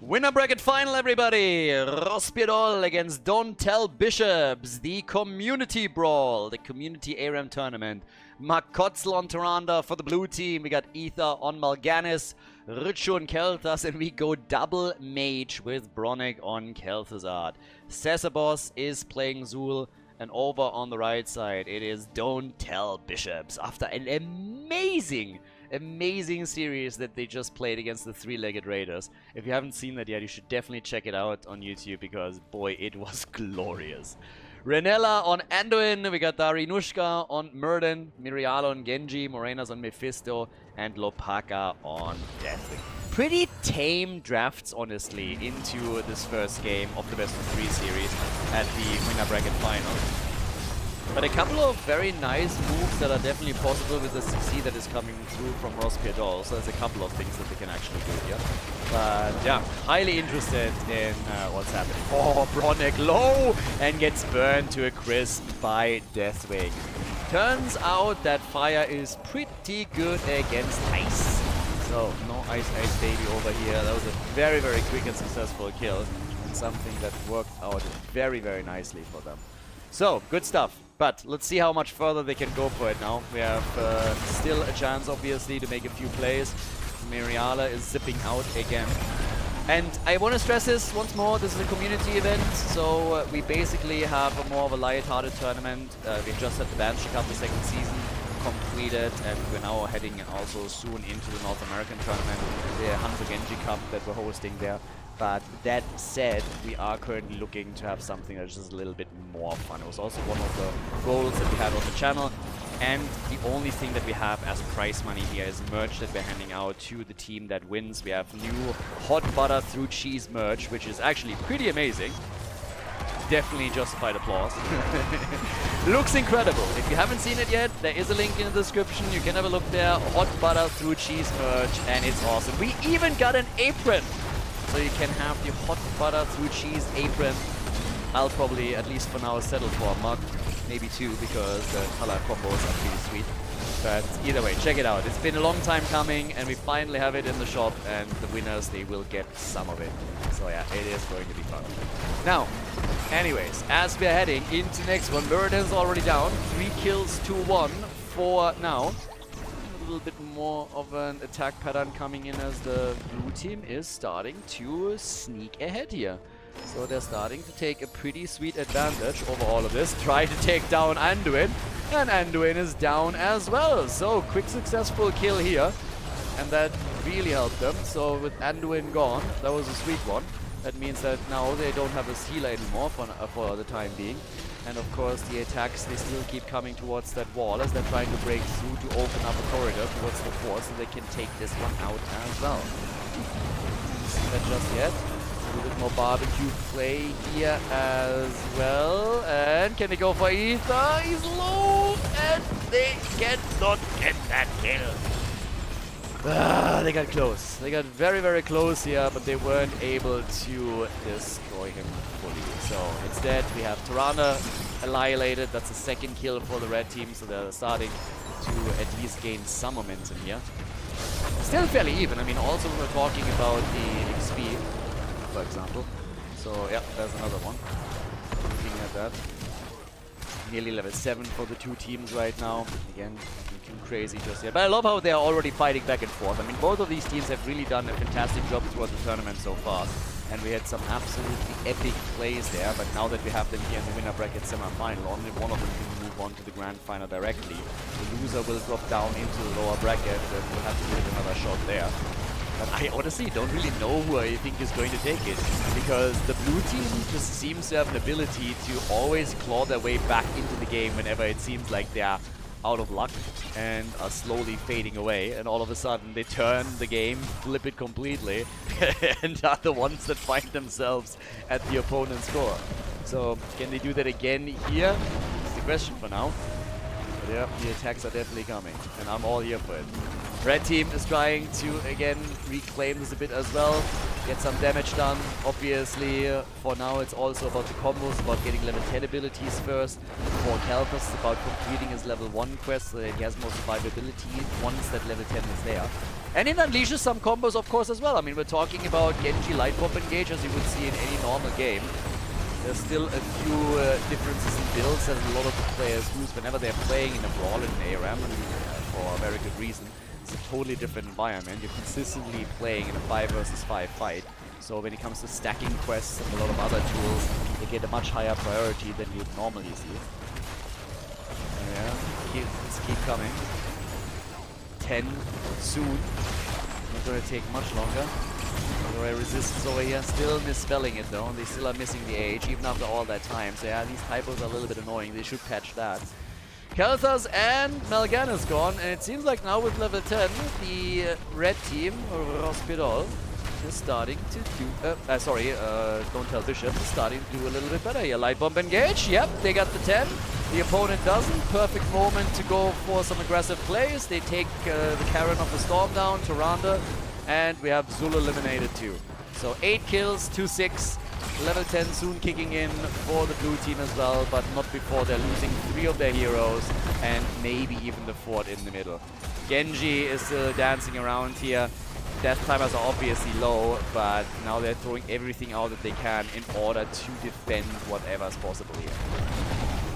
Winner bracket final, everybody! RossPierrDoll against Don't Tell Bishepps, the community brawl, the community ARAM tournament. Makotzel on Tyrande for the blue team. We got Ether on Mal'Ganis, Richu on Kel'Thas, and we go double mage with Bronick on Kel'Thuzad. Cesabos is playing Zul, and over on the right side, it is Don't Tell Bishepps after an amazing series that they just played against the three-legged raiders. If you haven't seen that yet, you should definitely check it out on YouTube because, boy, it was glorious. Renella on Anduin, we got Darinushka on Murden, Miriala on Genji, Morenas on Mephisto, and Lopaka on Deathwing. Pretty tame drafts, honestly, into this first game of the best of 3 series at the winner bracket final. But a couple of very nice moves that are definitely possible with the CC that is coming through from RossPierrDoll. So there's a couple of things that they can actually do here. But yeah, highly interested in what's happening. Oh, Bronick low and gets burned to a crisp by Deathwing. Turns out that fire is pretty good against ice. So no ice baby over here. That was a very quick and successful kill. And something that worked out very nicely for them. So, good stuff. But let's see how much further they can go for it now. We have still a chance, obviously, to make a few plays. Miriala is zipping out again. And I want to stress this once more. This is a community event, so we basically have a more of a light-hearted tournament. We just had the Banshee Cup, the second season completed, and we're now heading also soon into the North American tournament, the Hanzo Genji Cup that we're hosting there. But that said, we are currently looking to have something that's just a little bit more fun. It was also one of the goals that we had on the channel. And the only thing that we have as prize money here is merch that we're handing out to the team that wins. We have new hot butter through cheese merch, which is actually pretty amazing. Definitely justified applause. Looks incredible. If you haven't seen it yet, there is a link in the description. You can have a look there. Hot butter through cheese merch, and it's awesome. We even got an apron. So you can have the hot butter through cheese apron. I'll probably, at least for now, settle for a mug. Maybe 2, because the color combos are pretty sweet. But either way, check it out. It's been a long time coming, and we finally have it in the shop. And the winners, they will get some of it. So yeah, it is going to be fun. Now, anyways, as we're heading into next one, Murden's already down. 3 kills to 1 for now. A little bit more of an attack pattern coming in as the blue team is starting to sneak ahead here. So they're starting to take a pretty sweet advantage over all of this. Try to take down Anduin, and Anduin is down as well. So quick successful kill here, and that really helped them. So with Anduin gone, that was a sweet one. That means that now they don't have a healer anymore for the time being. And of course the attacks, they still keep coming towards that wall as they're trying to break through to open up a corridor towards the fort so they can take this one out as well. See that just yet. A little bit more barbecue play here as well. And can they go for Ether? He's low and they cannot get that kill. They got close. They got very close here, but they weren't able to destroy him fully. So instead, we have Tyrande annihilated. That's the second kill for the red team, so they're starting to at least gain some momentum here. Still fairly even. I mean, also we're talking about the XP, for example. So yeah, there's another one. Looking at that. Nearly level 7 for the 2 teams right now. Again, nothing too crazy just yet. But I love how they're already fighting back and forth. I mean, both of these teams have really done a fantastic job throughout the tournament so far. And we had some absolutely epic plays there. But now that we have them here in the winner bracket semi-final, only one of them can move on to the grand final directly. The loser will drop down into the lower bracket, and we'll have to give it another shot there. But I honestly don't really know who I think is going to take it, because the blue team just seems to have an ability to always claw their way back into the game whenever it seems like they're out of luck and are slowly fading away, and all of a sudden they turn the game, flip it completely, and are the ones that find themselves at the opponent's score. So can they do that again here? That's the question for now. But yeah, the attacks are definitely coming, and I'm all here for it. Red team is trying to, again, reclaim this a bit as well. get some damage done. Obviously, for now it's also about the combos, about getting level 10 abilities first. For Khaldor, it's about completing his level 1 quest so that he has more survivability once that level 10 is there. And it unleashes some combos, of course, as well. I mean, we're talking about Genji light bomb engage, as you would see in any normal game. There's still a few differences in builds that a lot of the players use whenever they're playing in a brawl in an ARAM, and for a very good reason. It's a totally different environment. You're consistently playing in a 5 versus 5 fight. So when it comes to stacking quests and a lot of other tools, they get a much higher priority than you'd normally see. Yeah, let's keep coming. 10 soon. Not gonna take much longer. Resistance over here, still misspelling it though. They still are missing the H even after all that time. So yeah, these typos are a little bit annoying. They should patch that. Khaldor and Mal'Ganis gone, and it seems like now with level 10, the red team, RossPierrDoll, is starting to do... don't tell Bishepps, is starting to do a little bit better here. Light bomb engage, yep, they got the 10. The opponent doesn't. Perfect moment to go for some aggressive plays. They take the Karen of the Storm down, Tyrande, and we have Zul eliminated too. So 8 kills, 2-6. Level 10 soon kicking in for the blue team as well, but not before they're losing 3 of their heroes and maybe even the 4th in the middle. Genji is still dancing around here. Death timers are obviously low, but now they're throwing everything out that they can in order to defend whatever's possible here.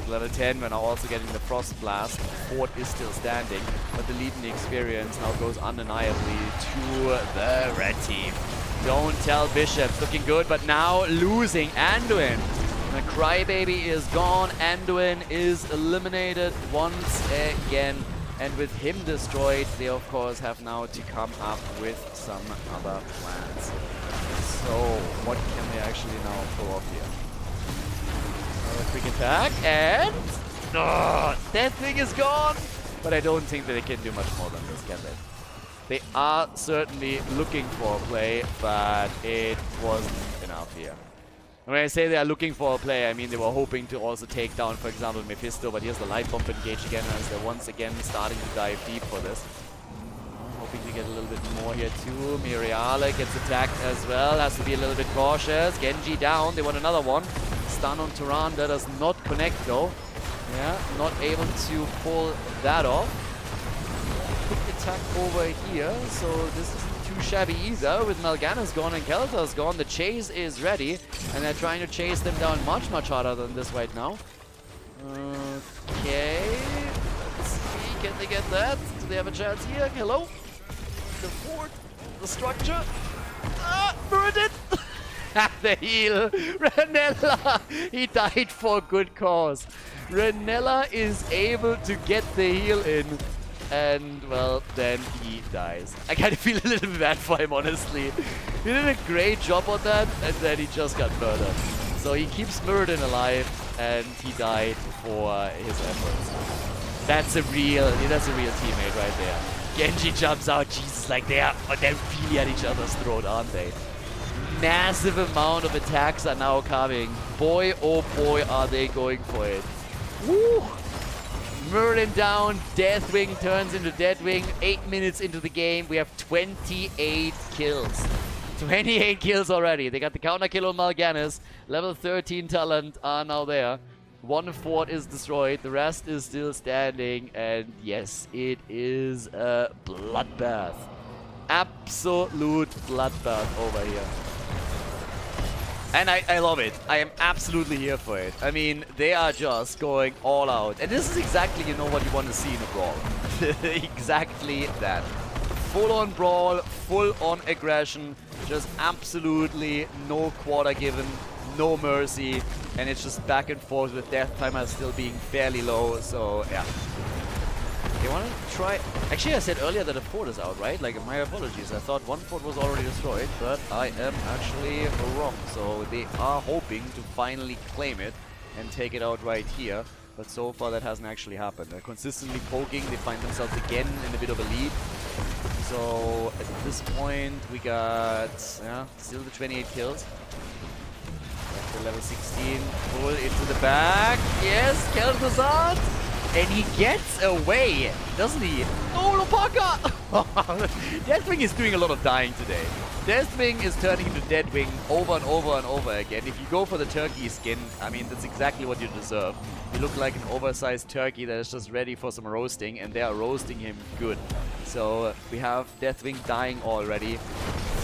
Level 10, we're now also getting the Frost Blast. 4th is still standing, but the lead in the experience now goes undeniably to the red team. Don't tell Bishepps, looking good, but now losing Anduin. The Crybaby is gone. Anduin is eliminated once again. And with him destroyed, they of course have now to come up with some other plans. So, what can they actually now pull off here? Another quick attack, and... Oh, that thing is gone! But I don't think that they can do much more than this, can they? They are certainly looking for a play, but it wasn't enough here. When I say they are looking for a play, I mean they were hoping to also take down, for example, Mephisto, but here's the light bomb engage again as they're once again starting to dive deep for this. Hoping to get a little bit more here too. Miriale gets attacked as well, has to be a little bit cautious. Genji down, they want another one. Stun on Tyrande does not connect though. Yeah, not able to pull that off. Quick attack over here, so this isn't too shabby either. With Mal'Ganis gone and Khaldor's gone, the chase is ready, and they're trying to chase them down much harder than this right now. Okay, let's see, can they get that? Do they have a chance here? Hello? The fort, the structure. Ah, burned it! The heal! Renella! He died for a good cause. Renella is able to get the heal in. And, well, then he dies. I kind of feel a little bit bad for him, honestly. He did a great job on that, and then he just got murdered. So he keeps Muradin alive, and he died for his efforts. That's a real teammate right there. Genji jumps out, Jesus, like they're really at each other's throat, aren't they? Massive amount of attacks are now coming. Boy, oh boy, are they going for it. Woo! Muradin down, Deathwing turns into Deadwing. 8 minutes into the game, we have 28 kills. 28 kills already. They got the counter kill on Mal'Ganis. Level 13 talent are now there. 1 fort is destroyed, the rest is still standing, and yes, it is a bloodbath. Absolute bloodbath over here. And I love it. I am absolutely here for it. I mean, they are just going all out. And this is exactly, you know, what you want to see in a brawl. Exactly that. Full-on brawl, full-on aggression. Just absolutely no quarter given, no mercy. And it's just back and forth with death timer still being fairly low. So, yeah. They want to try... Actually, I said earlier that a fort is out, right? Like, my apologies. I thought 1 fort was already destroyed, but I am actually wrong. So they are hoping to finally claim it and take it out right here. But so far, that hasn't actually happened. They're consistently poking. They find themselves again in a bit of a lead. So at this point, we got still the 28 kills. After level 16, pull into the back. Yes, Khaldor. And he gets away, doesn't he? Oh, Lopaka! Deathwing is doing a lot of dying today. Deathwing is turning into Deadwing over and over and over again. If you go for the turkey skin, I mean, that's exactly what you deserve. You look like an oversized turkey that is just ready for some roasting, and they are roasting him good. So we have Deathwing dying already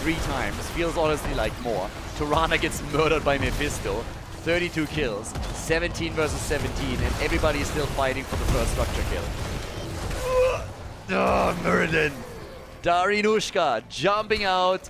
3 times. Feels honestly like more. Torana gets murdered by Mephisto. 32 kills, 17 versus 17, and everybody is still fighting for the first structure kill. Oh, Muradin! Darinushka jumping out,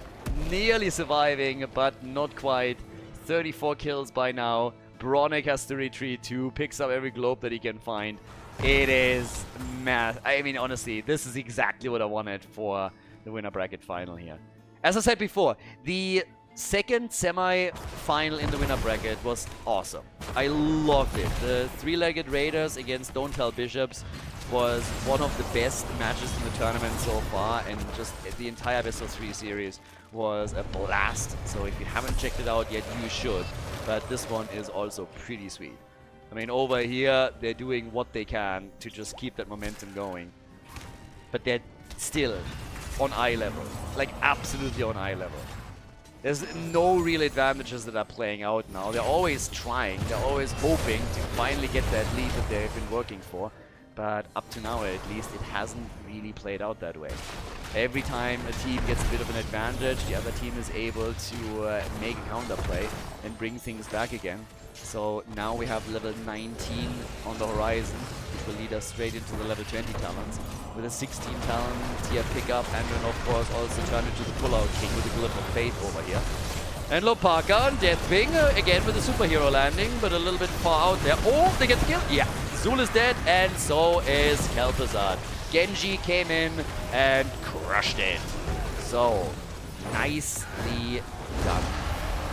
nearly surviving, but not quite. 34 kills by now. Bronick has to retreat too, picks up every globe that he can find. It is math. I mean, honestly, this is exactly what I wanted for the winner bracket final here. As I said before, the second semi-final in the winner bracket was awesome. I loved it. The 3-legged Raiders against Don't Tell Bishepps was one of the best matches in the tournament so far, and just the entire best of 3 series was a blast. So if you haven't checked it out yet, you should. But this one is also pretty sweet. I mean, over here, they're doing what they can to just keep that momentum going. But they're still on eye level. Like, absolutely on eye level. There's no real advantages that are playing out now. They're always trying. They're always hoping to finally get that lead that they've been working for. But up to now, at least, it hasn't really played out that way. Every time a team gets a bit of an advantage, the other team is able to make a counterplay and bring things back again. So now we have level 19 on the horizon, which will lead us straight into the level 20 talents. With a 16 talent tier pickup, and then of course also turn into the pullout king with a Glyph of Faith over here. And Lopaka and Deathwing again with a superhero landing, but a little bit far out there. Oh, they get the kill? Yeah. Zul is dead, and so is Kel'Thuzad. Genji came in and crushed it. So, nicely done.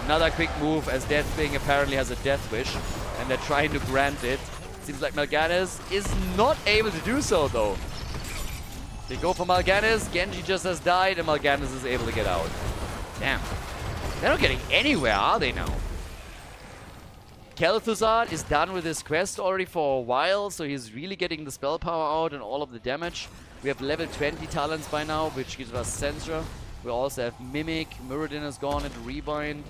Another quick move, as Deathwing apparently has a death wish, and they're trying to grant it. Seems like Mal'Ganis is not able to do so, though. They go for Mal'Ganis, Genji just has died, and Mal'Ganis is able to get out. Damn. They're not getting anywhere, are they now? Kel'Thuzad is done with his quest already for a while, so he's really getting the spell power out and all of the damage. We have level 20 talents by now, which gives us Sensor. We also have Mimic, Muradin is gone into Rebind.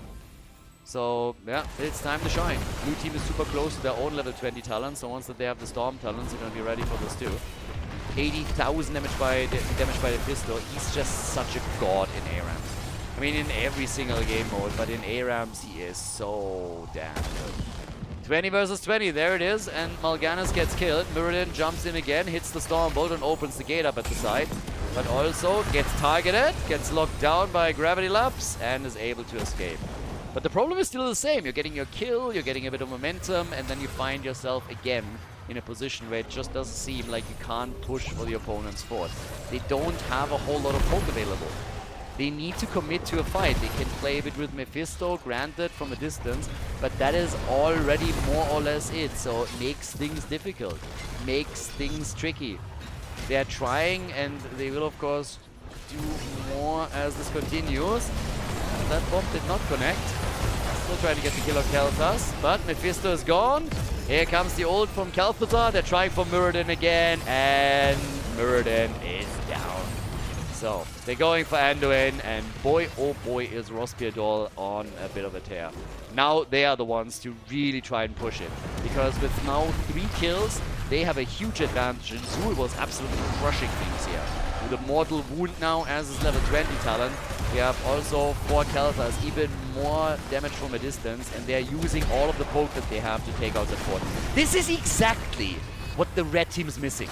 So, yeah, it's time to shine. Blue team is super close to their own level 20 talents, so once that they have the Storm talents, they're going to be ready for this too. 80,000 damage by the pistol. He's just such a god in ARAMs. I mean, in every single game mode, but in ARAMs, he is so damn good. 20 versus 20, there it is, and Mal'Ganis gets killed. Muradin jumps in again, hits the Storm Bolt and opens the gate up at the side, but also gets targeted, gets locked down by Gravity Lapse, and is able to escape. But the problem is still the same. You're getting your kill, you're getting a bit of momentum, and then you find yourself again in a position where it just doesn't seem like you can't push for the opponent's fort. They don't have a whole lot of poke available. They need to commit to a fight. They can play a bit with Mephisto, granted, from a distance, but that is already more or less it. So it makes things difficult, makes things tricky. They are trying, and they will, of course, do more as this continues. That bomb did not connect. Still trying to get the kill on Kel'Thuzad, but Mephisto is gone. Here comes the ult from Kel'Thuzad. They're trying for Muradin again, and Muradin is down. So, they're going for Anduin, and boy, oh boy, is RossPierrDoll on a bit of a tear. Now, they are the ones to really try and push it, because with now 3 kills, they have a huge advantage, and Zul was absolutely crushing things here. With a Mortal Wound now as his level 20 talent, we have also 4 Kel'Thuzad, even more damage from a distance, and they're using all of the poke that they have to take out that fort. This is exactly what the red team is missing.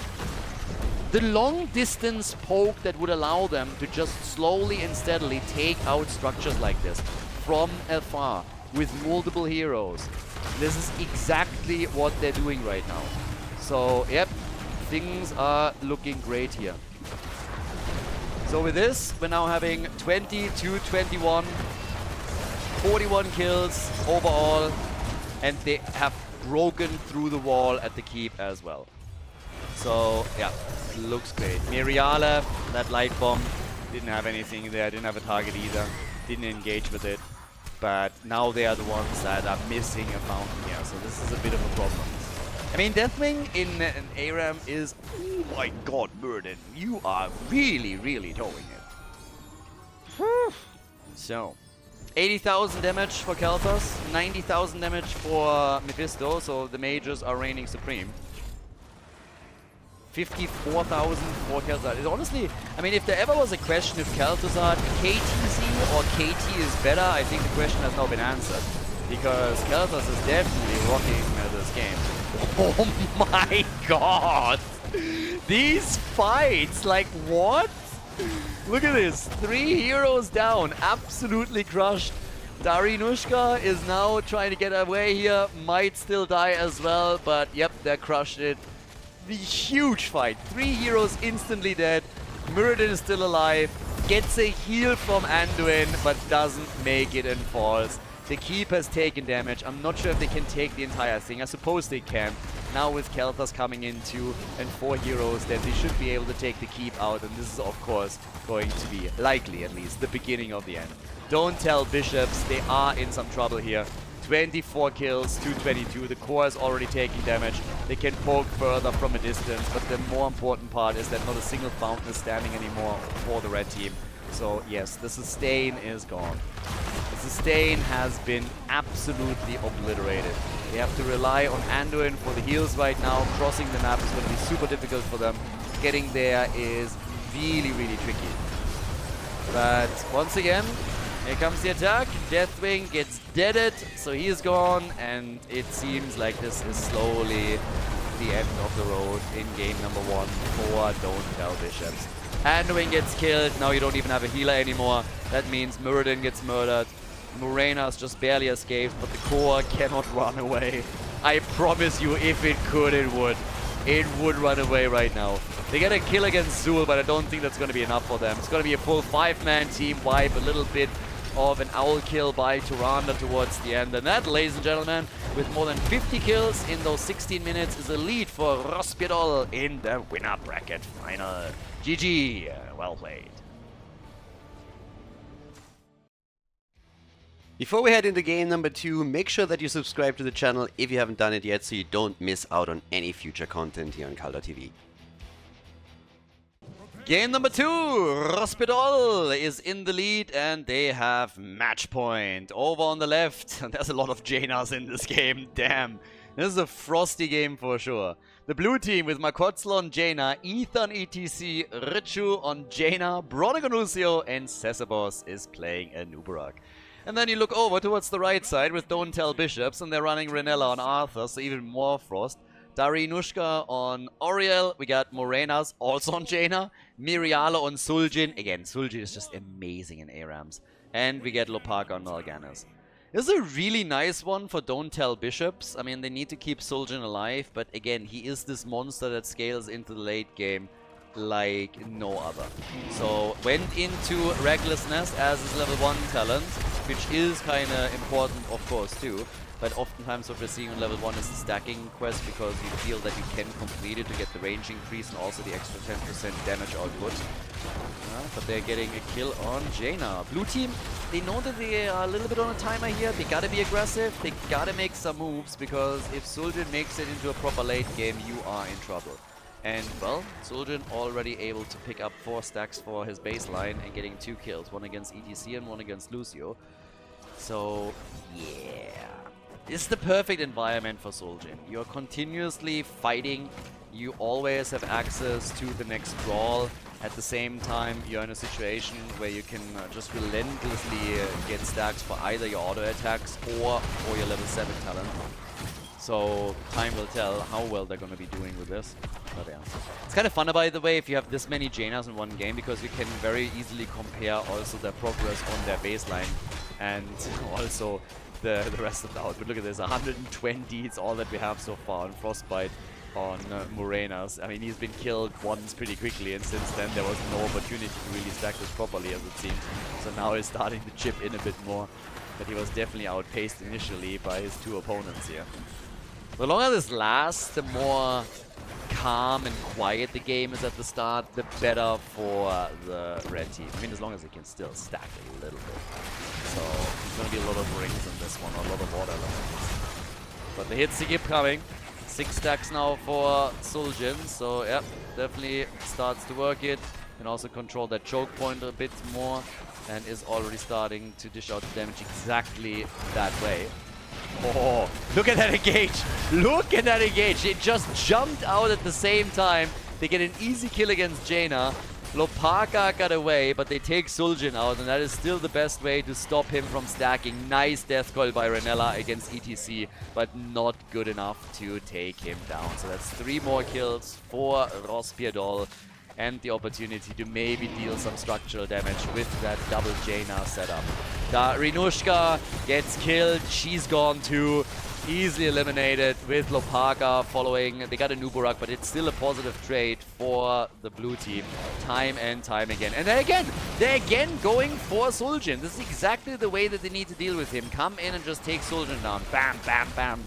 The long distance poke that would allow them to just slowly and steadily take out structures like this from afar with multiple heroes. This is exactly what they're doing right now. So, yep, things are looking great here. So with this, we're now having 20-21, 41 kills overall, and they have broken through the wall at the keep as well. So, yeah, looks great. Miriala, that light bomb, didn't have anything there, didn't have a target either, didn't engage with it. But now they are the ones that are missing a fountain here, so this is a bit of a problem. I mean, Deathwing in an ARAM is, oh my god, Burden, you are really, really towing it. So, 80,000 damage for Kalthos, 90,000 damage for Mephisto, so the mages are reigning supreme. 54,000 for Kalthos. Honestly, I mean, if there ever was a question if Kalthos are KTZ or KT is better, I think the question has now been answered. Because Kalthos is definitely rocking this game. Oh my god! These fights, like what? Look at this, 3 heroes down, absolutely crushed. Darinushka is now trying to get away here, might still die as well, but yep, they crushed it. The huge fight, 3 heroes instantly dead, Muradin is still alive, gets a heal from Anduin, but doesn't make it and falls. The keep has taken damage. I'm not sure if they can take the entire thing. I suppose they can. Now with Kalthos coming in 2 and 4 heroes, then they should be able to take the keep out. And this is, of course, going to be, likely at least, the beginning of the end. Don't tell Bishepps. They are in some trouble here. 24 kills, 222. The core is already taking damage. They can poke further from a distance. But the more important part is that not a single fountain is standing anymore for the red team. So, yes, the sustain is gone. The sustain has been absolutely obliterated. They have to rely on Anduin for the heals right now. Crossing the map is going to be super difficult for them. Getting there is really, really tricky. But once again, here comes the attack. Deathwing gets deaded, so he is gone. And it seems like this is slowly the end of the road in game number 1 for Don't Tell Bishepps. Anduin gets killed. Now you don't even have a healer anymore. That means Muradin gets murdered. Morena's just barely escaped, but the core cannot run away. I promise you, if it could, it would. It would run away right now. They get a kill against Zul, but I don't think that's going to be enough for them. It's going to be a full 5-man team wipe, a little bit of an owl kill by Tyrande towards the end. And that, ladies and gentlemen, with more than 50 kills in those 16 minutes, is a lead for RossPierrDoll in the winner bracket final. GG, well played. Before we head into game number 2, make sure that you subscribe to the channel if you haven't done it yet so you don't miss out on any future content here on Khaldor TV. Game number 2, RossPierrDoll is in the lead and they have match point. Over on the left, there's a lot of Janas in this game, damn. This is a frosty game for sure. The blue team with Makotzlo on Jaina, Ethan ETC, Richu on Jaina, Bronic Lucio, and Cesabos is playing a Nubarak. And then you look over towards the right side with Don't Tell Bishepps, and they're running Renella on Arthur, so even more frost. Darinushka on Oriel, we got Morenas also on Jaina, Miriala on Suljin, again, Suljin is just amazing in ARAMs, and we get Lopaka on Mal'Ganis. This is a really nice one for Don't Tell Bishepps. I mean, they need to keep Suljin alive, but again, he is this monster that scales into the late game like no other. So, went into Recklessness as his level 1 talent, which is kind of important, of course, too. But oftentimes what we're seeing on level 1 is the stacking quest because you feel that you can complete it to get the range increase and also the extra 10% damage output. But they're getting a kill on Jaina. Blue team, they know that they are a little bit on a timer here. They gotta be aggressive. They gotta make some moves because if Suljin makes it into a proper late game, you are in trouble. And, well, Suljin already able to pick up 4 stacks for his baseline and getting 2 kills. One against ETC and one against Lucio. So, yeah. This is the perfect environment for Suljin. You're continuously fighting. You always have access to the next brawl. At the same time, you're in a situation where you can just relentlessly get stacks for either your auto attacks or for your level 7 talent. So, time will tell how well they're going to be doing with this. But yeah. It's kind of fun, by the way, if you have this many Janas in one game, because you can very easily compare also their progress on their baseline and also the rest of the output. Look at this, 120 is all that we have so far on Frostbite on Morenas. I mean, he's been killed once pretty quickly, and since then there was no opportunity to really stack this properly, as it seems. So now he's starting to chip in a bit more. But he was definitely outpaced initially by his 2 opponents here. The longer this lasts, the more calm and quiet the game is at the start, the better for the red team. I mean, as long as they can still stack a little bit. So, there's going to be a lot of rings in this one, a lot of water elements. But the hits keep coming. 6 stacks now for Suljin, so yeah, definitely starts to work it. Can also control that choke point a bit more, and is already starting to dish out damage exactly that way. Oh, look at that engage! Look at that engage! It just jumped out at the same time. They get an easy kill against Jaina. Lopaka got away, but they take Suljin out, and that is still the best way to stop him from stacking. Nice death coil by Renella against ETC, but not good enough to take him down. So that's 3 more kills for RossPierrDoll, and the opportunity to maybe deal some structural damage with that double Jaina setup. Rinushka gets killed, she's gone too. Easily eliminated with Lopaka following. They got a Nuburak, but it's still a positive trade for the blue team time and time again. And then again, they're again going for Suljin. This is exactly the way that they need to deal with him. Come in and just take Suljin down. Bam, bam, bam.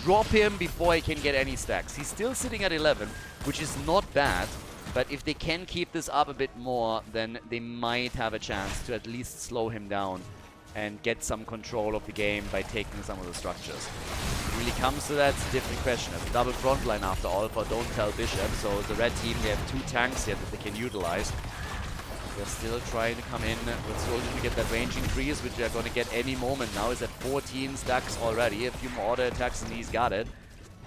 Drop him before he can get any stacks. He's still sitting at 11, which is not bad. But if they can keep this up a bit more, then they might have a chance to at least slow him down and get some control of the game by taking some of the structures. If it really comes to that, it's a different question. It's a double front line after all for Don't Tell Bishepps, so the red team, they have 2 tanks here that they can utilize. They're still trying to come in with Suljin to get that range increase, which they're going to get any moment now. He's at 14 stacks already, a few more auto attacks and he's got it.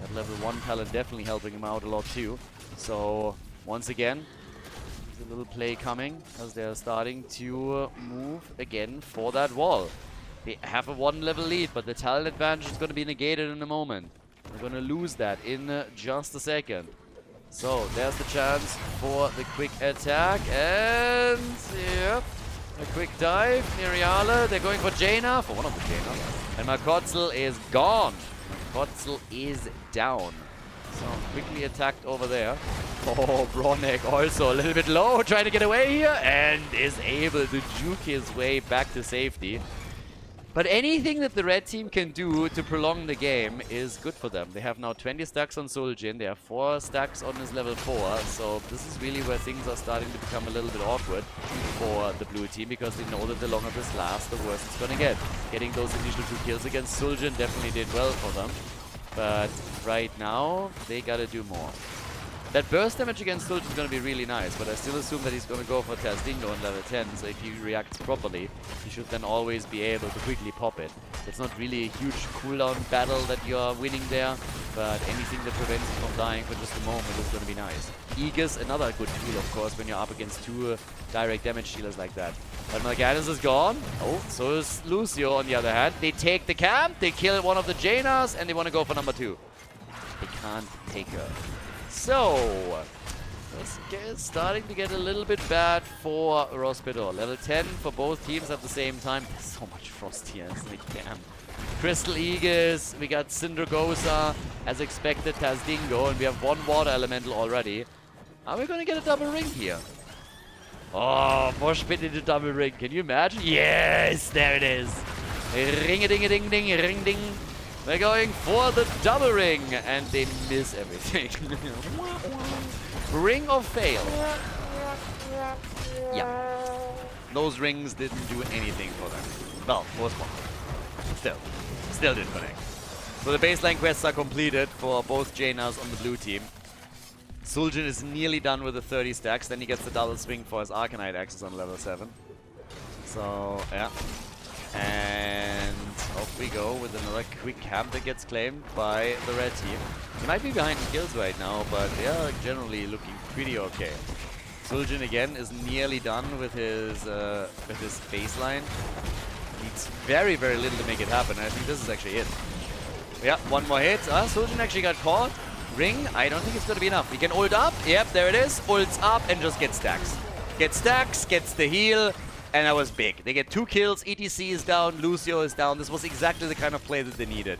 That level 1 talent definitely helping him out a lot too. So, once again, a little play coming as they're starting to move again for that wall. They have a 1 level lead, but the talent advantage is going to be negated in a moment. They're going to lose that in just a second. So there's the chance for the quick attack, and yep, a quick dive. Miriala, they're going for Jaina, for one of the Jainas, and Makotzel is gone. Makotzel is down. So quickly attacked over there. Oh, Bronek also a little bit low, trying to get away here, and is able to juke his way back to safety. But anything that the red team can do to prolong the game is good for them. They have now 20 stacks on Suljin, they have 4 stacks on his level 4, so this is really where things are starting to become a little bit awkward for the blue team, because they know that the longer this lasts, the worse it's gonna get. Getting those initial 2 kills against Suljin definitely did well for them. But right now, they gotta do more. That burst damage against Suljin is gonna be really nice, but I still assume that he's gonna go for Tazdingo on level 10, so if he reacts properly, he should then always be able to quickly pop it. It's not really a huge cooldown battle that you're winning there, but anything that prevents you from dying for just a moment is gonna be nice. Aegis, another good tool, of course, when you're up against 2 direct damage dealers like that. But Mal'Ganis is gone. Oh, so is Lucio on the other hand. They take the camp, they kill one of the Jainas, and they want to go for number 2. They can't take her. So, this is starting to get a little bit bad for RossPierrDoll. Level 10 for both teams at the same time. There's so much Frost here, it's like, damn. Crystal Aegis, we got Syndragosa, as expected, Tazdingo, and we have 1 water elemental already. Are we going to get a double ring here? Oh, Moshpit into double ring. Can you imagine? Yes, there it is. Ring-a-ding-a-ding-ding, ring-ding. They're going for the double ring, and they miss everything. Ring of fail. Yeah. Those rings didn't do anything for them. Well, was one. Still didn't connect. So the baseline quests are completed for both Jainas on the blue team. Suljin is nearly done with the 30 stacks, then he gets the double swing for his Arcanite axes on level 7. So, yeah. And off we go with another quick camp that gets claimed by the red team. He might be behind in kills right now, but they are generally looking pretty okay. Suljin again is nearly done with his baseline. Needs very, very little to make it happen. I think this is actually it. Yeah, 1 more hit. Suljin actually got caught. Ring, I don't think it's going to be enough. He can ult up. Yep, there it is. Ults up and just gets stacks. Gets stacks, gets the heal, and that was big. They get 2 kills. ETC is down. Lucio is down. This was exactly the kind of play that they needed.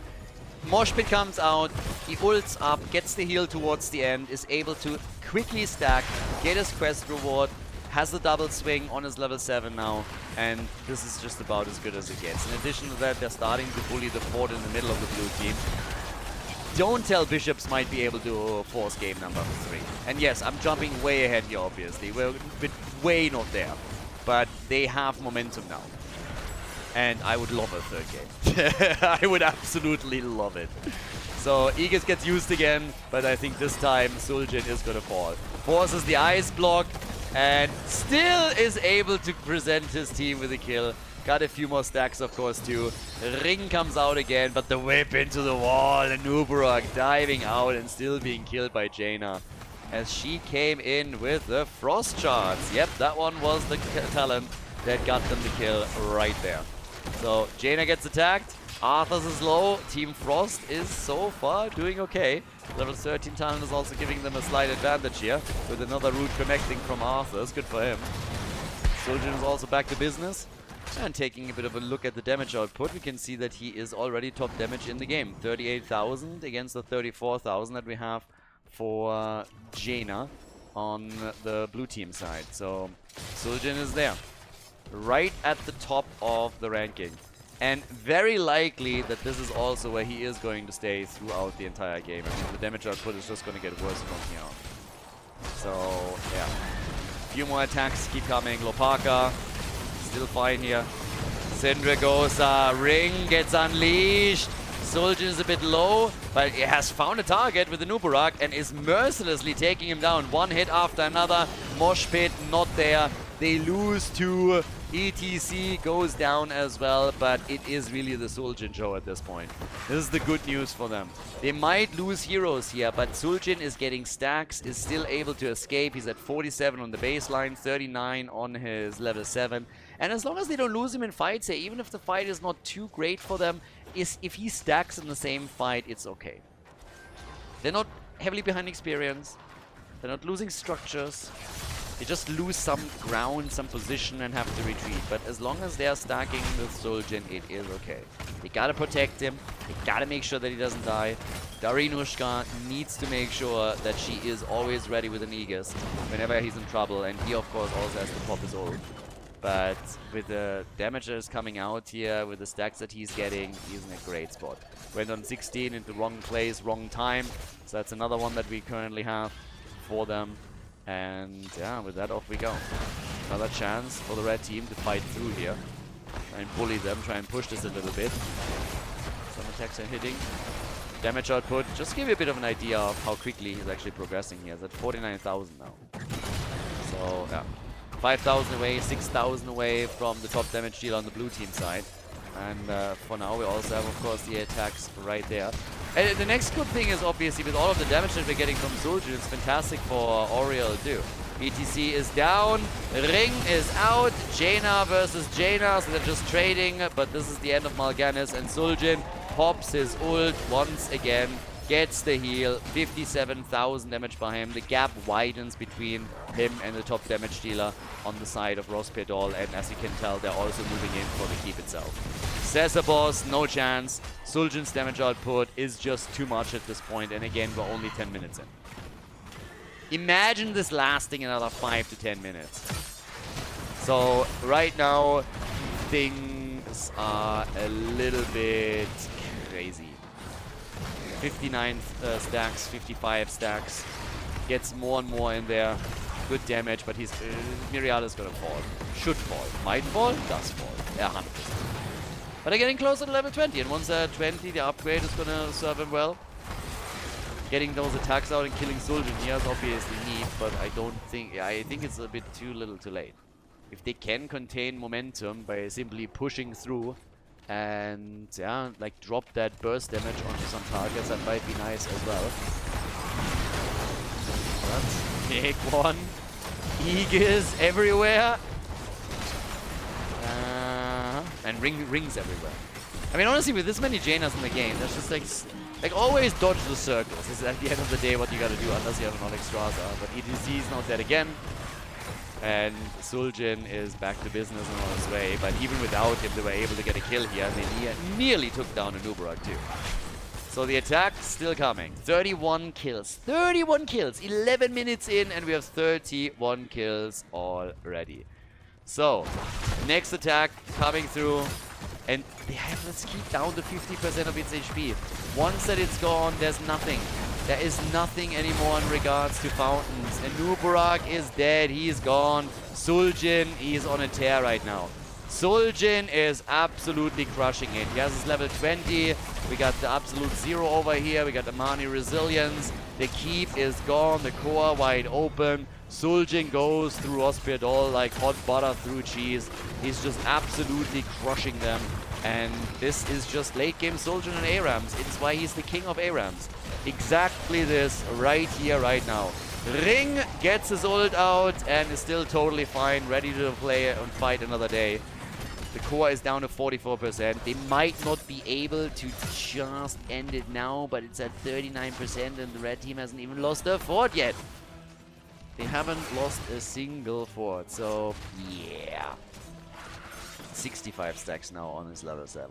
Moshpit comes out. He ults up, gets the heal towards the end, is able to quickly stack, get his quest reward, has the double swing on his level 7 now, and this is just about as good as it gets. In addition to that, they're starting to bully the fort in the middle of the blue team. Don't Tell Bishepps might be able to force game number 3. And yes, I'm jumping way ahead here, obviously. We're way not there. But they have momentum now. And I would love a third game. I would absolutely love it. So Aegis gets used again, but I think this time Suljin is gonna fall. Forces the ice block and still is able to present his team with a kill. Got a few more stacks, of course, too. Ring comes out again, but the whip into the wall. And Nubarak diving out and still being killed by Jaina, as she came in with the Frost Charts. Yep, that one was the talent that got them the kill right there. So Jaina gets attacked. Arthas is low. Team Frost is so far doing okay. Level 13 talent is also giving them a slight advantage here, with another route connecting from Arthas. Good for him. Suljin is also back to business. And taking a bit of a look at the damage output, we can see that he is already top damage in the game. 38,000 against the 34,000 that we have for Jaina on the blue team side. So Suljin is there, right at the top of the ranking. And very likely that this is also where he is going to stay throughout the entire game. I mean, the damage output is just going to get worse from here on. So, yeah. A few more attacks keep coming. Lopaka still fine here. Syndragosa, Ring gets unleashed. Suljin is a bit low, but he has found a target with the Nubarak and is mercilessly taking him down. One hit after another. Mosh pit not there. They lose to ETC, goes down as well, but it is really the Suljin show at this point. This is the good news for them. They might lose heroes here, but Suljin is getting stacks, is still able to escape. He's at 47 on the baseline, 39 on his level 7. And as long as they don't lose him in fights here, even if the fight is not too great for them, if he stacks in the same fight, it's okay. They're not heavily behind experience. They're not losing structures. They just lose some ground, some position, and have to retreat. But as long as they're stacking with Suljin, it is okay. They gotta protect him. They gotta make sure that he doesn't die. Darinushka needs to make sure that she is always ready with an Aegis whenever he's in trouble. And he, of course, also has to pop his ult. But with the damage that is coming out here, with the stacks that he's getting, he's in a great spot. Went on 16 into wrong place, wrong time. So that's another one that we currently have for them. And yeah, with that, off we go. Another chance for the red team to fight through here. Try and bully them, try and push this a little bit. Some attacks are hitting. Damage output, just give you a bit of an idea of how quickly he's actually progressing here. He's at 49,000 now. So yeah, 5,000 away, 6,000 away from the top damage dealer on the blue team side. And for now, we also have, of course, the attacks right there. And the next good thing is, obviously, with all of the damage that we're getting from Suljin, it's fantastic for Oriel too. ETC is down, Ring is out, Jaina versus Jaina, so they're just trading, but this is the end of Mal'Ganis, and Suljin pops his ult once again, gets the heal, 57,000 damage by him. The gap widens between him and the top damage dealer on the side of RossPierrDoll, and as you can tell, they're also moving in for the keep itself. Boss, no chance. Suljin's damage output is just too much at this point, and again, we're only 10 minutes in. Imagine this lasting another 5 to 10 minutes. So right now, things are a little bit crazy. 59 stacks, 55 stacks. Gets more and more in there. Good damage, but he's Myriad is gonna fall. Should fall. Might fall, does fall. Yeah, 100%. But they're getting closer to level 20, and once they're at 20, the upgrade is gonna serve him well. Getting those attacks out and killing Suljin here is obviously neat, but I think it's a bit too little too late. If they can contain momentum by simply pushing through and yeah, like drop that burst damage onto some targets, that might be nice as well. But big one. Aegis everywhere. And rings everywhere. I mean, honestly, with this many Jainas in the game, there's just like always dodge the circles. This is at the end of the day what you gotta do, unless you have an Onyx Strasza. But ETC is not dead again. And Suljin is back to business and on his way. But even without him, they were able to get a kill here. And they nearly took down a Nubarak too. So the attack still coming. 31 kills. 31 kills. 11 minutes in, and we have 31 kills already. So, next attack coming through, and they have this keep down to 50% of its HP. Once that it's gone, there's nothing. There is nothing anymore in regards to fountains. And Nubarak is dead, he's gone. Suljin, he's on a tear right now. Suljin is absolutely crushing it. He has his level 20. We got the absolute zero over here. We got the Mani Resilience. The keep is gone. The core wide open. Suljin goes through RossPierrDoll like hot butter through cheese. He's just absolutely crushing them. And this is just late game Suljin and ARAMs. It's why he's the king of ARAMs. Exactly this right here, right now. Ring gets his ult out and is still totally fine, ready to play and fight another day. The core is down to 44%. They might not be able to just end it now, but it's at 39% and the red team hasn't even lost a fort yet. They haven't lost a single fort, so yeah. 65 stacks now on his level 7.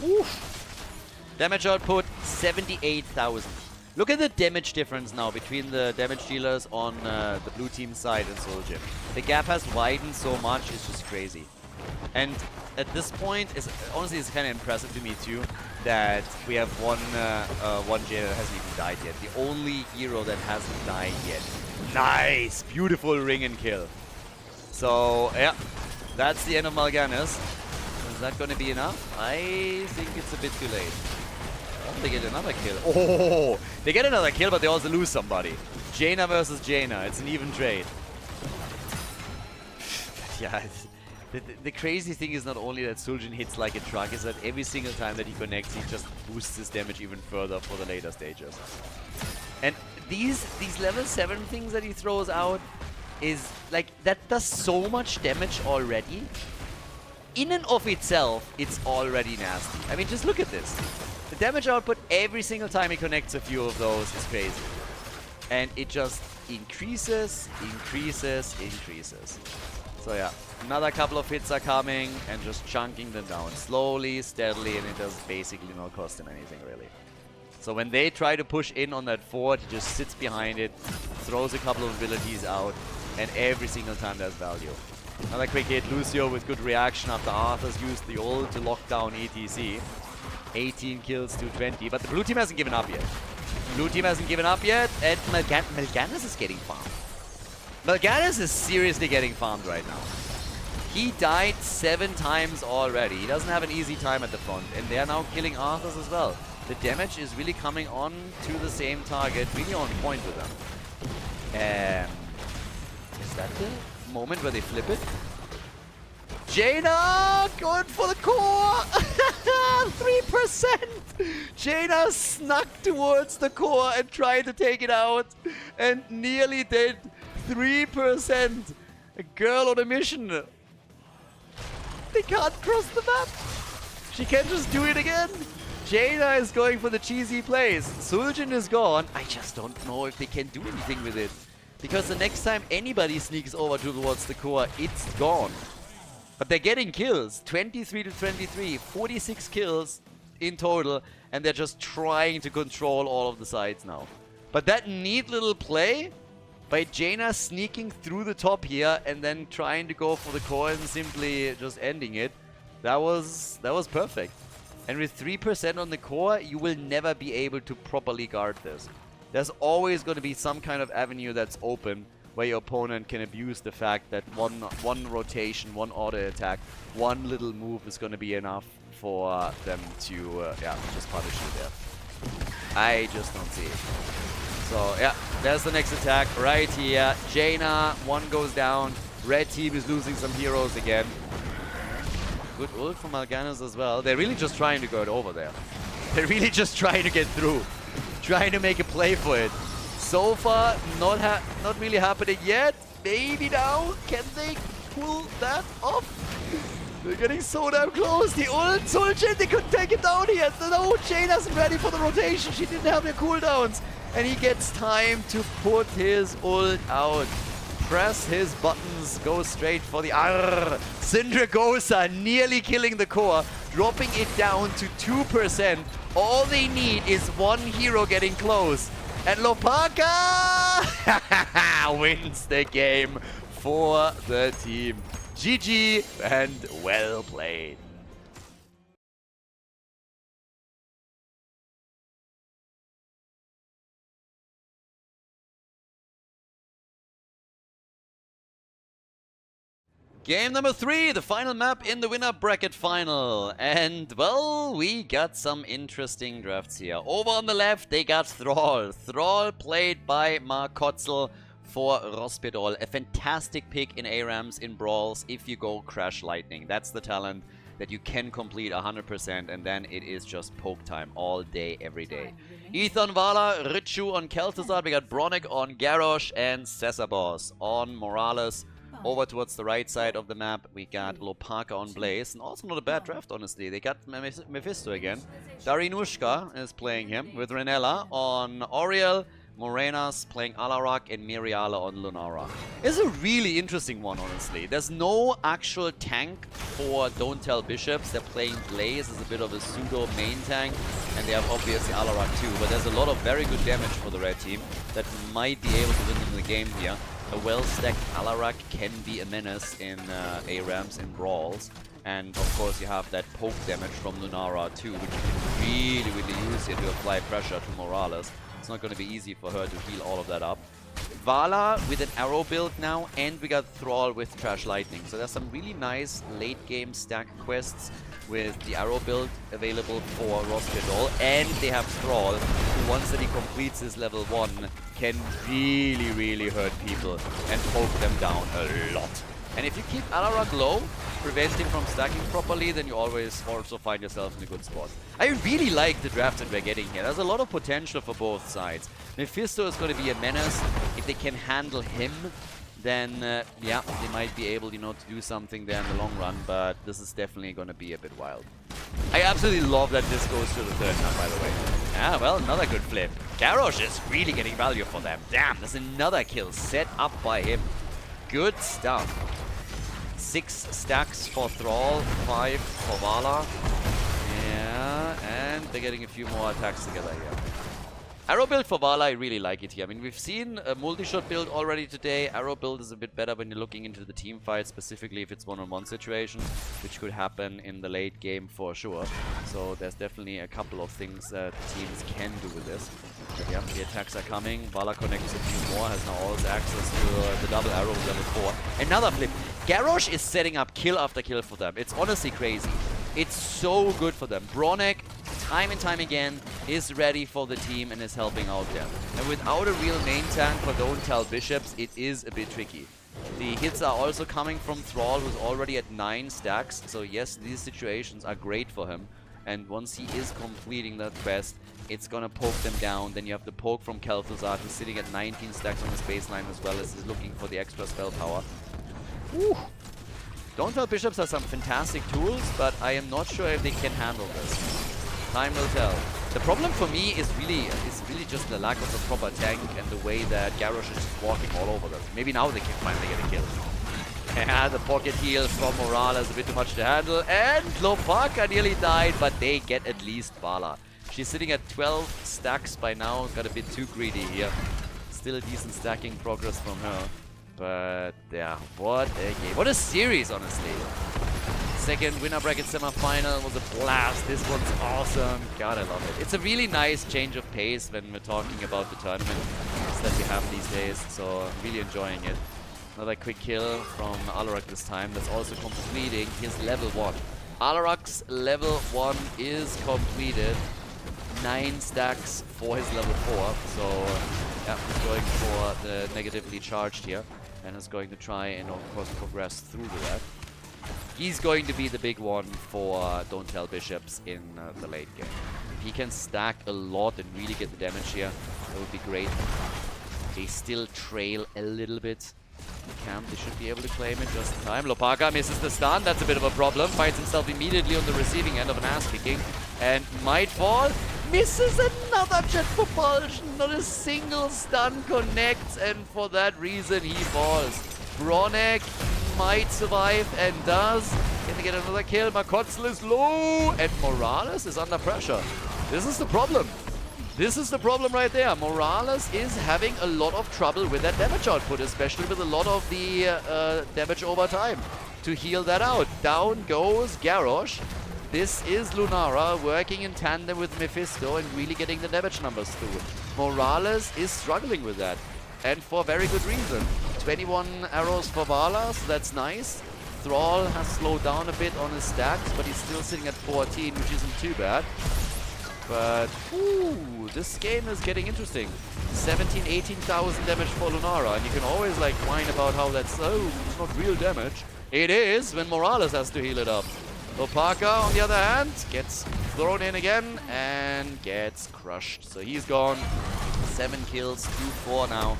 Oof. Damage output, 78,000. Look at the damage difference now between the damage dealers on the blue team side and Suljin. The gap has widened so much, it's just crazy. And at this point, honestly, it's kind of impressive to me too that we have one Jaina that hasn't even died yet. The only hero that hasn't died yet. Nice! Beautiful ring and kill. So, yeah, that's the end of Mal'Ganis. Is that going to be enough? I think it's a bit too late. Oh, they get another kill. Oh, they get another kill, but they also lose somebody. Jaina versus Jaina. It's an even trade. Yeah, the crazy thing is not only that Suljin hits like a truck, is that every single time that he connects, he just boosts his damage even further for the later stages. And these level 7 things that he throws out is like, that does so much damage already. In and of itself, it's already nasty. I mean, just look at this. The damage output every single time he connects a few of those is crazy. And it just increases, increases, increases. So yeah, another couple of hits are coming and just chunking them down slowly, steadily, and it does basically not cost him anything really. So when they try to push in on that fort, he just sits behind it, throws a couple of abilities out, and every single time there's value. Another quick hit, Lucio with good reaction after Arthur's used the ult to lock down ETC. 18 kills to 20, but the blue team hasn't given up yet. Blue team hasn't given up yet, and Mal'Ganis is getting farmed. Mal'Ganis is seriously getting farmed right now. He died 7 times already. He doesn't have an easy time at the front, and they are now killing Arthurs as well. The damage is really coming on to the same target, really on point with them. Is that the moment where they flip it? Jaina going for the core! 3%! Jaina snuck towards the core and tried to take it out and nearly did. 3%! A girl on a mission. They can't cross the map. She can just do it again. Jaina is going for the cheesy plays. Suljin is gone. I just don't know if they can do anything with it. Because the next time anybody sneaks over towards the core, it's gone. But they're getting kills. 23 to 23. 46 kills in total. And they're just trying to control all of the sides now. But that neat little play by Jaina sneaking through the top here and then trying to go for the core and simply just ending it. That was perfect. And with 3% on the core, you will never be able to properly guard this. There's always going to be some kind of avenue that's open where your opponent can abuse the fact that one rotation, one auto attack, one little move is going to be enough for them to just punish you there. I just don't see it. So yeah, there's the next attack right here. Jaina, one goes down. Red team is losing some heroes again. Good ult from Mal'Ganis as well. They're really just trying to go over there. They're really just trying to get through. Trying to make a play for it. So far, not really happening yet. Maybe now. Can they pull that off? They're getting so damn close. The ult, Suljin, they couldn't take it down here. No, Jaina's ready for the rotation. She didn't have the cooldowns. And he gets time to put his ult out. Press his buttons, go straight for the Syndragosa nearly killing the core, dropping it down to 2%. All they need is one hero getting close. And Lopaka wins the game for the team. GG and well played. Game number 3, the final map in the winner bracket final. And, well, we got some interesting drafts here. Over on the left, they got Thrall. Thrall played by Markotzel for RossPierrDoll. A fantastic pick in ARAMs, in Brawls, if you go Crash Lightning. That's the talent that you can complete 100%, and then it is just poke time all day, every day. Ethan Vala, Richu on Kel'Thuzad. We got Bronick on Garrosh and Cesarbos on Morales. Over towards the right side of the map, we got Lopaka on Blaze, and also not a bad draft, honestly. They got Mephisto again. Darinushka is playing him with Renella on Oriel, Morenas playing Alarak, and Miriala on Lunara. It's a really interesting one, honestly. There's no actual tank for Don't Tell Bishepps. They're playing Blaze as a bit of a pseudo main tank, and they have obviously Alarak too. But there's a lot of very good damage for the red team that might be able to win them the game here. A well-stacked Alarak can be a menace in ARAMs and Brawls. And of course you have that poke damage from Lunara too, which you can really use here to apply pressure to Morales. It's not going to be easy for her to heal all of that up. Vala with an arrow build now, and we got Thrall with Trash Lightning. So there's some really nice late game stack quests with the arrow build available for RossPierrDoll, and they have Thrall, who once that he completes his level 1 can really hurt people and poke them down a lot. And if you keep Alarak low, prevent him from stacking properly, then you always also find yourself in a good spot. I really like the draft that we're getting here. There's a lot of potential for both sides. Mephisto is going to be a menace. If they can handle him, then yeah, they might be able, you know, to do something there in the long run, but this is definitely going to be a bit wild. I absolutely love that this goes to the third map, by the way. Ah, well, another good flip. Garrosh is really getting value for them. Damn, there's another kill set up by him. Good stuff. 6 stacks for Thrall, 5 for Vala. Yeah, and they're getting a few more attacks together here. Arrow build for Vala, I really like it here. I mean, we've seen a multi-shot build already today. Arrow build is a bit better when you're looking into the team fight, specifically if it's one-on-one situations, which could happen in the late game for sure. So there's definitely a couple of things that teams can do with this. But yeah, the attacks are coming. Vala connects a few more, has now also access to the double arrow with level 4. Another flip. Garrosh is setting up kill after kill for them. It's honestly crazy. It's so good for them. Bronick, time and time again, is ready for the team and is helping out them. And without a real main tank for Don't Tell Bishepps, it is a bit tricky. The hits are also coming from Thrall, who's already at 9 stacks. So yes, these situations are great for him. And once he is completing that quest, it's gonna poke them down. Then you have the poke from Kel'Thuzad, who's sitting at 19 stacks on his baseline, as well as is looking for the extra spell power. Woo. Don't Tell Bishepps has some fantastic tools, but I am not sure if they can handle this. Time will tell. The problem for me is really just the lack of a proper tank and the way that Garrosh is just walking all over them. Maybe now they can finally get a kill. Yeah, the pocket heal from Morales, a bit too much to handle. And Lopaka nearly died, but they get at least Vala. She's sitting at 12 stacks by now. Got a bit too greedy here. Still a decent stacking progress from her. But yeah, what a game. What a series, honestly. Second winner bracket semi-final was a blast. This one's awesome. God, I love it. It's a really nice change of pace when we're talking about the tournament that we have these days. So I'm really enjoying it. Another quick kill from Alarak this time. That's also completing his level 1. Alarak's level 1 is completed. 9 stacks for his level 4. So yeah, he's going for the negatively charged here. And is going to try and of course progress through to that. He's going to be the big one for Don't Tell Bishepps in the late game. If he can stack a lot and really get the damage here, that would be great. They still trail a little bit. Camp, they should be able to claim it just in time. Lopaka misses the stun, that's a bit of a problem. Finds himself immediately on the receiving end of an ass kicking and might fall. Misses another jet propulsion, not a single stun connects, and for that reason he falls. Bronick might survive and does. Can they get another kill? Markotzel is low and Morales is under pressure. This is the problem. This is the problem right there. Morales is having a lot of trouble with that damage output, especially with a lot of the damage over time to heal that out. Down goes Garrosh. This is Lunara working in tandem with Mephisto and really getting the damage numbers through. Morales is struggling with that, and for very good reason. 21 arrows for Vala, so that's nice. Thrall has slowed down a bit on his stacks, but he's still sitting at 14, which isn't too bad. But, ooh, this game is getting interesting. 17, 18,000 damage for Lunara, and you can always like whine about how that's, oh, it's not real damage. It is when Morales has to heal it up. Lopaka, on the other hand, gets thrown in again and gets crushed. So he's gone. 7 kills, 2-4 now.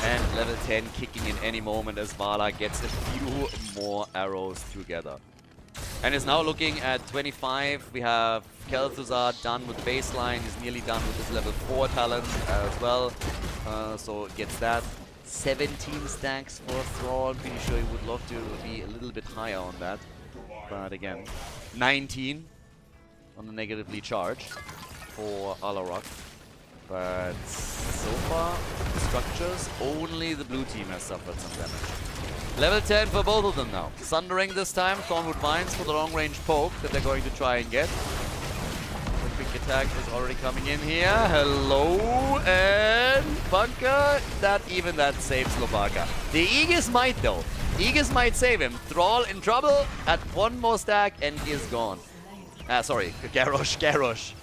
And level 10 kicking in any moment as Vala gets a few more arrows together. And is now looking at 25. We have Khaldor done with baseline. He's nearly done with his level 4 talent as well. So gets that. 17 stacks for Thrall. I'm pretty sure he would love to be a little bit higher on that. But again, 19 on the negatively charged for Alarak. But so far, the structures, only the blue team has suffered some damage. Level 10 for both of them now. Sundering this time, Thornwood Vines for the long range poke that they're going to try and get. The quick attack is already coming in here. Hello, and Bunker. That saves Lopaka. The Aegis might though. Aegis might save him. Thrall in trouble at 1 more stack and is gone. Sorry, Garrosh.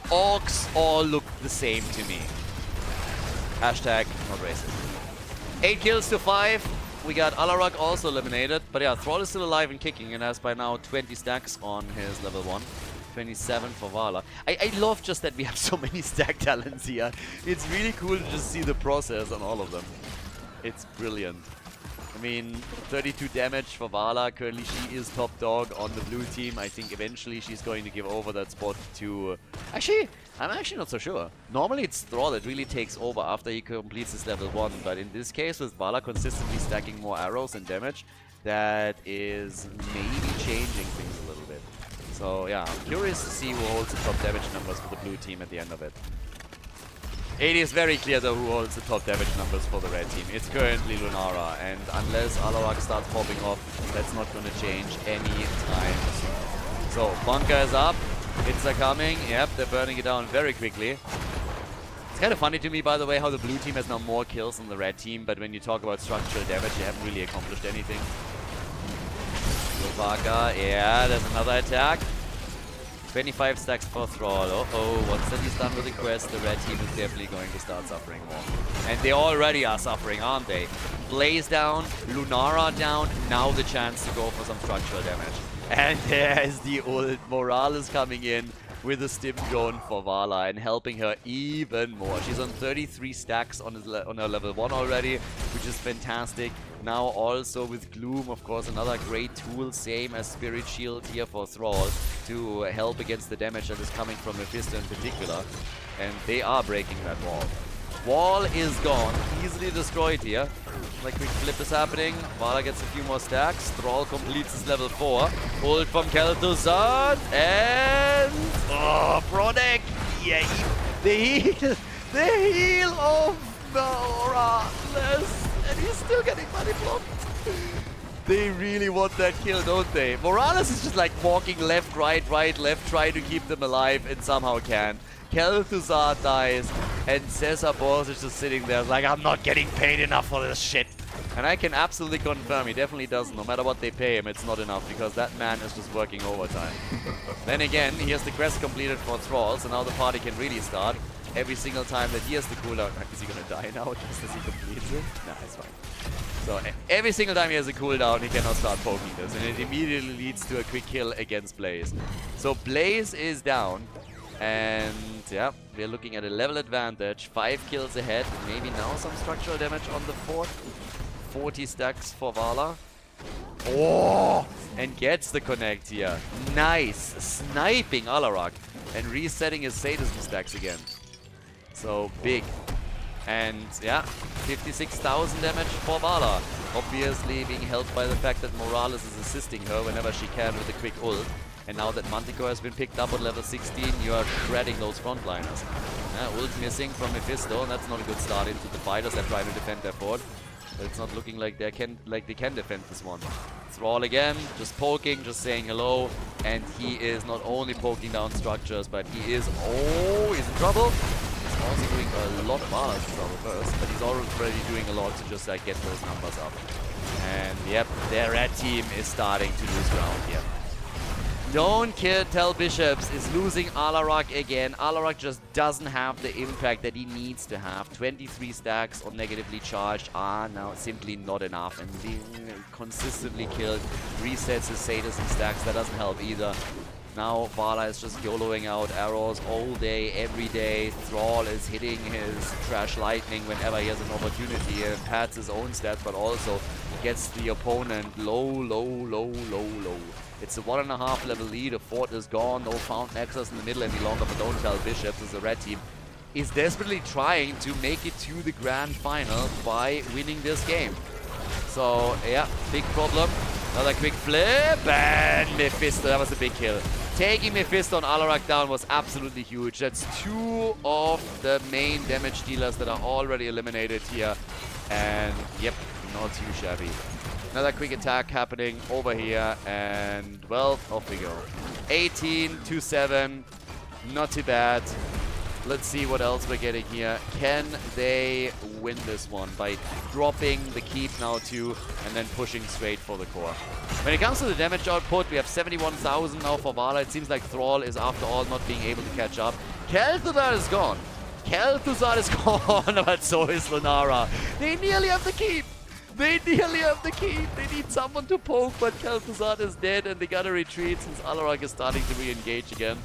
Orcs all look the same to me. Hashtag not racist. 8 kills to 5. We got Alarak also eliminated. But yeah, Thrall is still alive and kicking and has by now 20 stacks on his level 1. 27 for Vala. I love just that we have so many stack talents here. It's really cool to just see the process on all of them. It's brilliant. I mean, 32 damage for Vala. Currently, she is top dog on the blue team. I think eventually she's going to give over that spot to... Actually, I'm actually not so sure. Normally, it's Thrall that really takes over after he completes his level 1. But in this case, with Vala consistently stacking more arrows and damage, that is maybe changing things a little bit. So, yeah, I'm curious to see who holds the top damage numbers for the blue team at the end of it. It is very clear though who holds the top damage numbers for the red team. It's currently Lunara, and unless Alarak starts popping off, that's not going to change any time soon. So, Bunker is up. Hits are coming. Yep, they're burning it down very quickly. It's kind of funny to me, by the way, how the blue team has now more kills than the red team, but when you talk about structural damage, they haven't really accomplished anything. Lopaka, yeah, there's another attack. 25 stacks for Thrall. Uh-oh, once that he's done with the quest, the red team is definitely going to start suffering more. And they already are suffering, aren't they? Blaze down, Lunara down, now the chance to go for some structural damage. And there's the ult. Morales coming in with a stim drone for Vala and helping her even more. She's on 33 stacks on her level 1 already, which is fantastic. Now also with Gloom, of course, another great tool, same as Spirit Shield here for Thrall, to help against the damage that is coming from Mephisto in particular. And they are breaking that wall. Wall is gone, easily destroyed here. Like quick flip is happening. Vala gets a few more stacks. Thrall completes his level 4. Ult from Khaldor and Bronek. Yeah, the heal of Morales. And he's still getting money blocked. They really want that kill, don't they? Morales is just like walking left, right, left, trying to keep them alive and somehow can. Khaldor dies, and Cesar Boss is just sitting there like, I'm not getting paid enough for this shit. And I can absolutely confirm he definitely doesn't. No matter what they pay him, it's not enough because that man is just working overtime. Then again, he has the quest completed for Thrall, so now the party can really start. Every single time that he has the cooldown... Is he gonna die now just as he completes it? Nah, it's fine. So every single time he has a cooldown, he cannot start poking this. And it immediately leads to a quick kill against Blaze. So Blaze is down. And yeah, we're looking at a level advantage. 5 kills ahead. Maybe now some structural damage on the fort. 40 stacks for Vala. Oh! And gets the connect here. Nice. Sniping Alarak. And resetting his sadism stacks again. So big. And yeah, 56,000 damage for Vala. Obviously being helped by the fact that Morales is assisting her whenever she can with a quick ult. And now that Manticore has been picked up at level 16, you are shredding those frontliners. Ult missing from Mephisto, and that's not a good start into the fighters that try to defend their fort. But it's not looking like they can defend this one. Thrall again, just poking, just saying hello. And he is not only poking down structures, but he is... Oh, he's in trouble. He's also doing a lot of Vala's trouble first, but he's already doing a lot to just like get those numbers up. And yep, their red team is starting to lose ground here. Don't tell Bishepps is losing Alarak again. Alarak just doesn't have the impact that he needs to have. 23 stacks on negatively charged are now simply not enough. And being consistently killed resets his status and stacks. That doesn't help either. Now Vala is just YOLOing out arrows all day, every day. Thrall is hitting his Trash Lightning whenever he has an opportunity and pads his own stats, but also gets the opponent low. It's a 1.5 level lead. A fort is gone. No Found Nexus in the middle any longer, but don't tell Bishepps as the red team is desperately trying to make it to the grand final by winning this game. So, yeah, big problem. Another quick flip, and Mephisto, that was a big kill. Taking Mephisto and Alarak down was absolutely huge. That's 2 of the main damage dealers that are already eliminated here. And, yep, not too shabby. Another quick attack happening over here, and, well, off we go. 18-7, not too bad. Let's see what else we're getting here. Can they win this one by dropping the keep now too and then pushing straight for the core? When it comes to the damage output, we have 71,000 now for Vala. It seems like Thrall is after all not being able to catch up. Khaldor is gone. Khaldor is gone, but so is Lunara. They nearly have the keep. They nearly have the keep. They need someone to poke, but Khaldor is dead and they gotta retreat since Alarak is starting to re-engage again.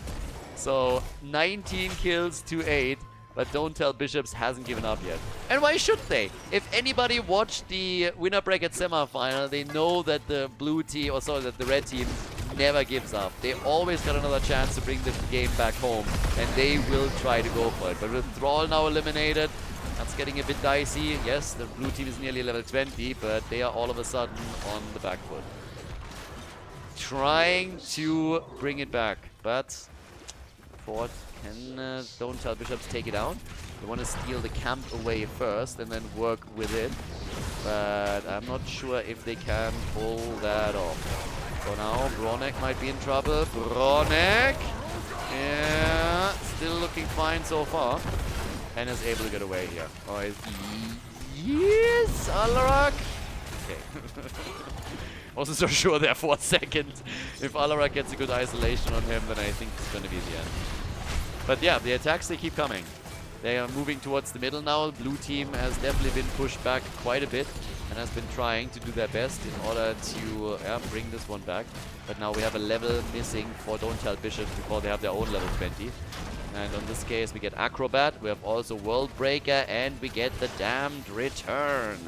So 19 kills to 8, but don't tell Bishepps hasn't given up yet. And why should they? If anybody watched the winner bracket semifinal, they know that the blue team, or sorry, that the red team never gives up. They always got another chance to bring the game back home, and they will try to go for it. But with Thrall now eliminated, that's getting a bit dicey. Yes, the blue team is nearly level 20, but they are all of a sudden on the back foot. Trying to bring it back, but Fort can, don't tell Bishepps take it out. They want to steal the camp away first and then work with it. But I'm not sure if they can pull that off. So now Bronek might be in trouble. Bronek! Yeah, still looking fine so far. And is able to get away here. Oh, yes, Alarak! Okay. Wasn't so sure there for a second. If Alarak gets a good isolation on him, then I think it's going to be the end. But yeah, the attacks, they keep coming. They are moving towards the middle now. Blue team has definitely been pushed back quite a bit and has been trying to do their best in order to bring this one back. But now we have a level missing for Don't Tell Bishepps before they have their own level 20. And in this case, we get Acrobat. We have also World Breaker, and we get the Damned Return.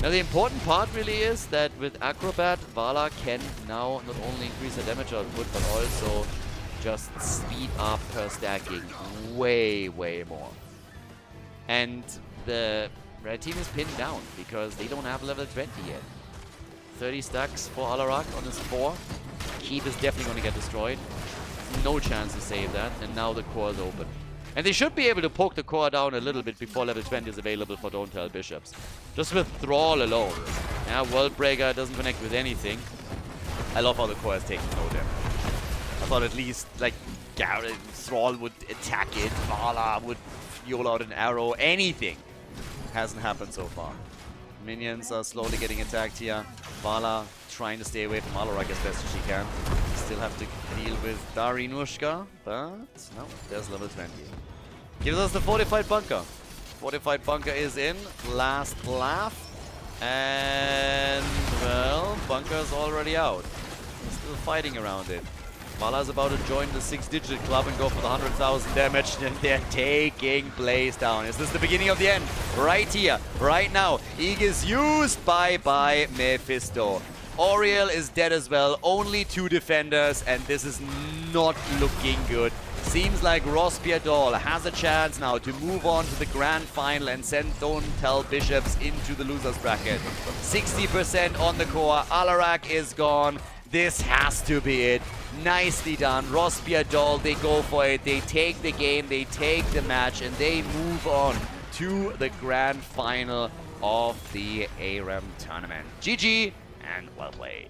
Now the important part really is that with Acrobat, Vala can now not only increase her damage output, but also just speed up her stacking way more. And the red team is pinned down because they don't have level 20 yet. 30 stacks for Alarak on his 4. Keep is definitely going to get destroyed. No chance to save that, and now the core is open. And they should be able to poke the core down a little bit before level 20 is available for Don't Tell Bishepps. Just with Thrall alone. Yeah, World Breaker doesn't connect with anything. I love how the core is taking no damage. I thought at least, like, Thrall would attack it, Vala would fuel out an arrow, anything. Hasn't happened so far. Minions are slowly getting attacked here. Vala trying to stay away from Alarak as best as she can. Still have to deal with Darinushka, but no, there's level 20. Gives us the Fortified Bunker. Fortified Bunker is in. Last laugh. And, well, Bunker's already out. We're still fighting around it. Vala's about to join the 6-digit club and go for the 100,000 damage, and they're taking Blaze down. Is this the beginning of the end? Right here, right now. Ig is used. Bye-bye, Mephisto. Oriel is dead as well. Only 2 defenders, and this is not looking good. Seems like RossPierrDoll has a chance now to move on to the grand final and send Don't Tell Bishepps into the losers bracket. 60% on the core. Alarak is gone. This has to be it. Nicely done. RossPierrDoll, they go for it. They take the game, they take the match, and they move on to the grand final of the ARAM tournament. GG, and well played.